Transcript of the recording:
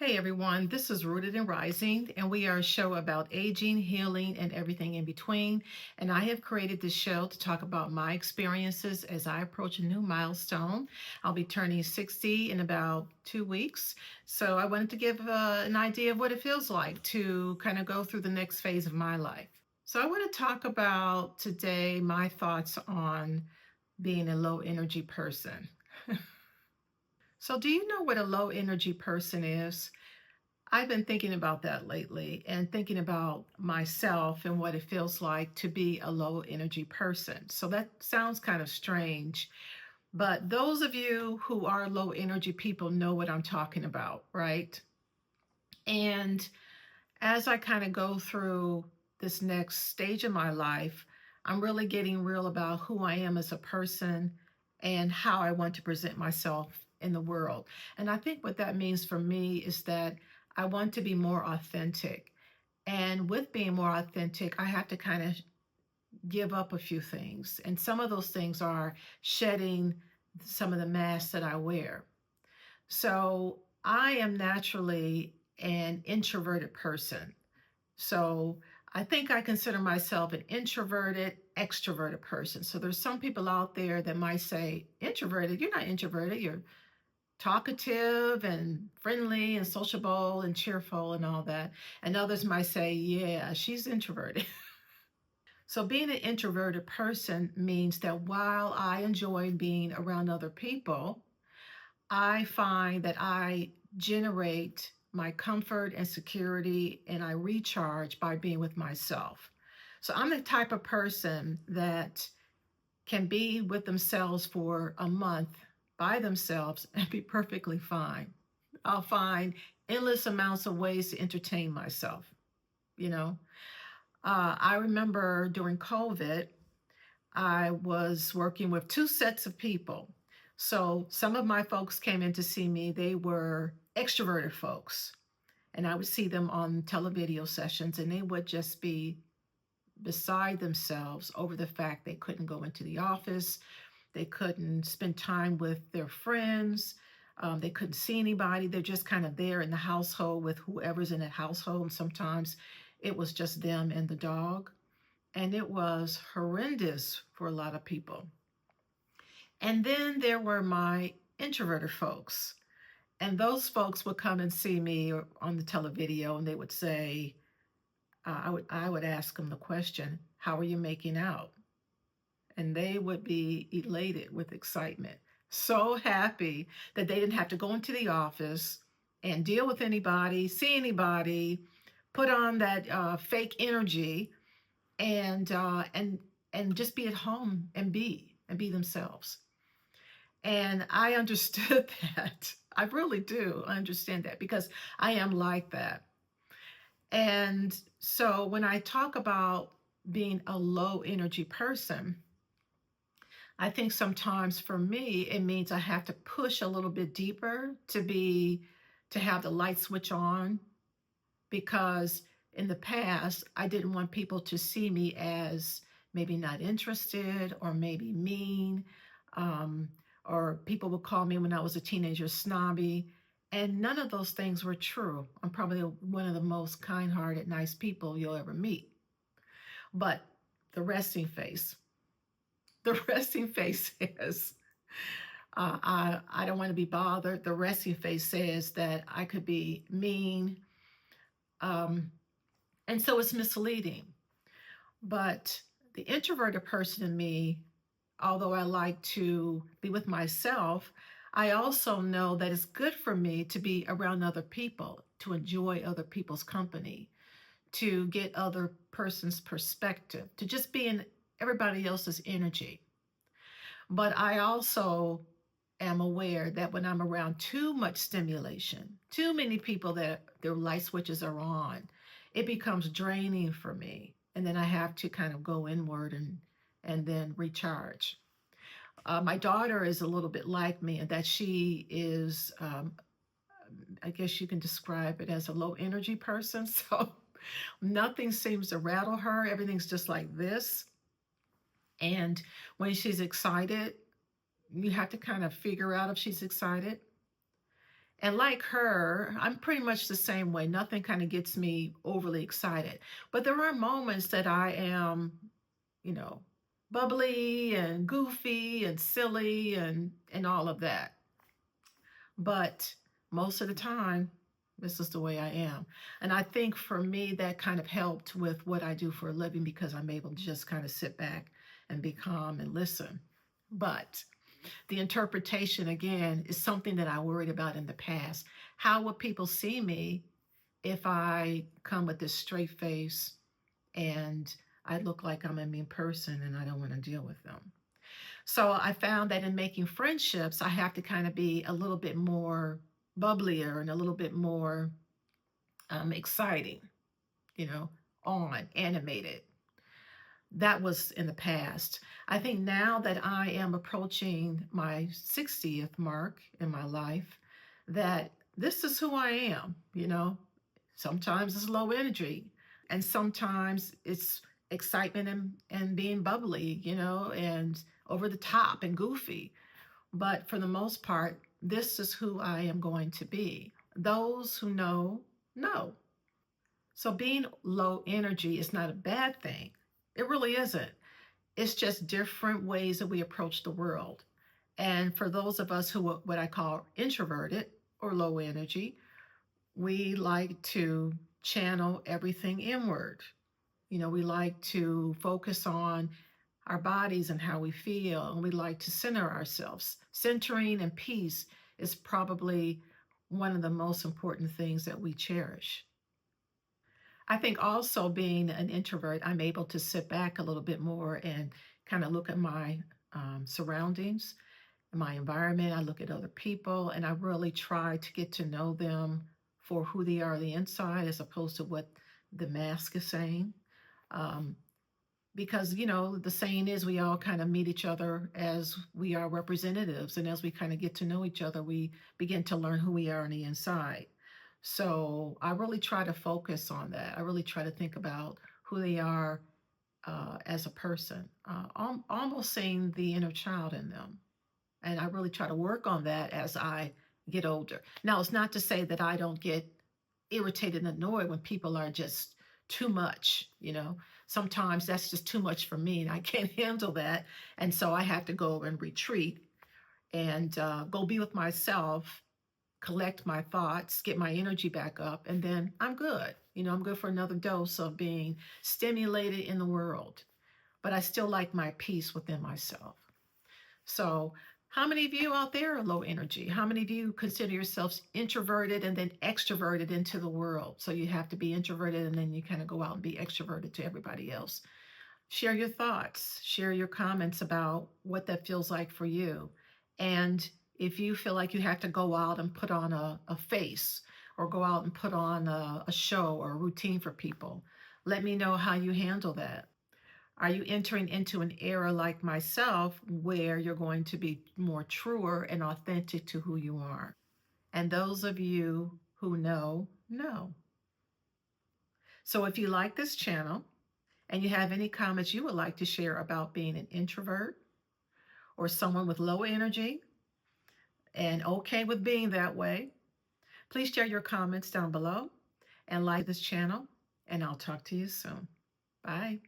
Hey everyone, this is Rooted and Rising, and we are a show about aging, healing, and everything in between. And I have created this show to talk about my experiences as I approach a new milestone. I'll be turning 60 in about 2 weeks. So I wanted to give an idea of what it feels like to kind of go through the next phase of my life. So I want to talk about today my thoughts on being a low energy person. So, do you know what a low energy person is? I've been thinking about that lately and thinking about myself and what it feels like to be a low energy person. So that sounds kind of strange, but those of you who are low energy people know what I'm talking about, right? And as I kind of go through this next stage of my life, I'm really getting real about who I am as a person and how I want to present myself in the world. And I think what that means for me is that I want to be more authentic. And with being more authentic, I have to kind of give up a few things. And some of those things are shedding some of the masks that I wear. So I am naturally an introverted person. So I think I consider myself an introverted, extroverted person. So there's some people out there that might say, introverted, you're not introverted, you're talkative and friendly and sociable and cheerful and all that. And others might say, yeah, she's introverted. So being an introverted person means that while I enjoy being around other people, I find that I generate my comfort and security and I recharge by being with myself. So I'm the type of person that can be with themselves for a month by themselves and be perfectly fine. I'll find endless amounts of ways to entertain myself, you know. I remember during COVID, I was working with two sets of people. So some of my folks came in to see me. They were extroverted folks, and I would see them on televideo sessions, and they would just be beside themselves over the fact they couldn't go into the office, they couldn't spend time with their friends, they couldn't see anybody. They're just kind of there in the household with whoever's in that household. And sometimes it was just them and the dog. And it was horrendous for a lot of people. And then there were my introverted folks. And those folks would come and see me on the televideo and they would say, I would ask them the question, how are you making out? And they would be elated with excitement, so happy that they didn't have to go into the office and deal with anybody, see anybody, put on that fake energy, and uh, and and just be at home and be themselves. And I understood that. I really do. I understand that because I am like that. And so when I talk about being a low energy person, I think sometimes for me, it means I have to push a little bit deeper to have the light switch on because in the past, I didn't want people to see me as maybe not interested or maybe mean. Um, or people would call me when I was a teenager snobby. And none of those things were true. I'm probably one of the most kind hearted, nice people you'll ever meet. But the resting face, the resting face says, I don't want to be bothered. The resting face says that I could be mean. Um, and so it's misleading. But the introverted person in me, although I like to be with myself, I also know that it's good for me to be around other people, to enjoy other people's company, to get other person's perspective, to just be in everybody else's energy. But I also am aware that when I'm around too much stimulation, too many people that their light switches are on, it becomes draining for me. And then I have to kind of go inward and then recharge. My daughter is a little bit like me in that she is, I guess you can describe it as a low energy person. So nothing seems to rattle her. Everything's just like this. And when she's excited, you have to kind of figure out if she's excited. And like her, I'm pretty much the same way. Nothing kind of gets me overly excited. But there are moments that I am, you know, bubbly and goofy and silly and all of that. But most of the time, this is the way I am. And I think for me, that kind of helped with what I do for a living because I'm able to just kind of sit back and be calm and listen. But the interpretation, again, is something that I worried about in the past. How will people see me if I come with this straight face and I look like I'm a mean person and I don't want to deal with them? So I found that in making friendships, I have to kind of be a little bit more bubblier and a little bit more exciting, you know, on animated. That was in the past. I think now that I am approaching my 60th mark in my life, that this is who I am, you know. Sometimes it's low energy, and sometimes it's excitement and being bubbly, you know, and over the top and goofy. But for the most part, this is who I am going to be. Those who know. So being low energy is not a bad thing. It really isn't. It's just different ways that we approach the world. And for those of us who are what I call introverted or low energy, we like to channel everything inward. You know, we like to focus on our bodies and how we feel, and we like to center ourselves. Centering and peace is probably one of the most important things that we cherish. I think also being an introvert, I'm able to sit back a little bit more and kind of look at my surroundings, my environment. I look at other people and I really try to get to know them for who they are on the inside as opposed to what the mask is saying. Um, because, you know, the saying is we all kind of meet each other as we are representatives. And as we kind of get to know each other, we begin to learn who we are on the inside. So I really try to focus on that. I really try to think about who they are as a person, almost seeing the inner child in them. And I really try to work on that as I get older. Now, it's not to say that I don't get irritated and annoyed when people are just too much, you know. Sometimes that's just too much for me and I can't handle that. And so I have to go and retreat and go be with myself, collect my thoughts, get my energy back up, and then I'm good. You know, I'm good for another dose of being stimulated in the world. But I still like my peace within myself. So, how many of you out there are low energy? How many of you consider yourselves introverted and then extroverted into the world? So, you have to be introverted and then you kind of go out and be extroverted to everybody else. Share your thoughts, share your comments about what that feels like for you. And if you feel like you have to go out and put on a face or go out and put on a show or a routine for people, let me know how you handle that. Are you entering into an era like myself where you're going to be more truer and authentic to who you are? And those of you who know. So if you like this channel and you have any comments you would like to share about being an introvert or someone with low energy and okay with being that way, please share your comments down below and like this channel. And I'll talk to you soon. Bye.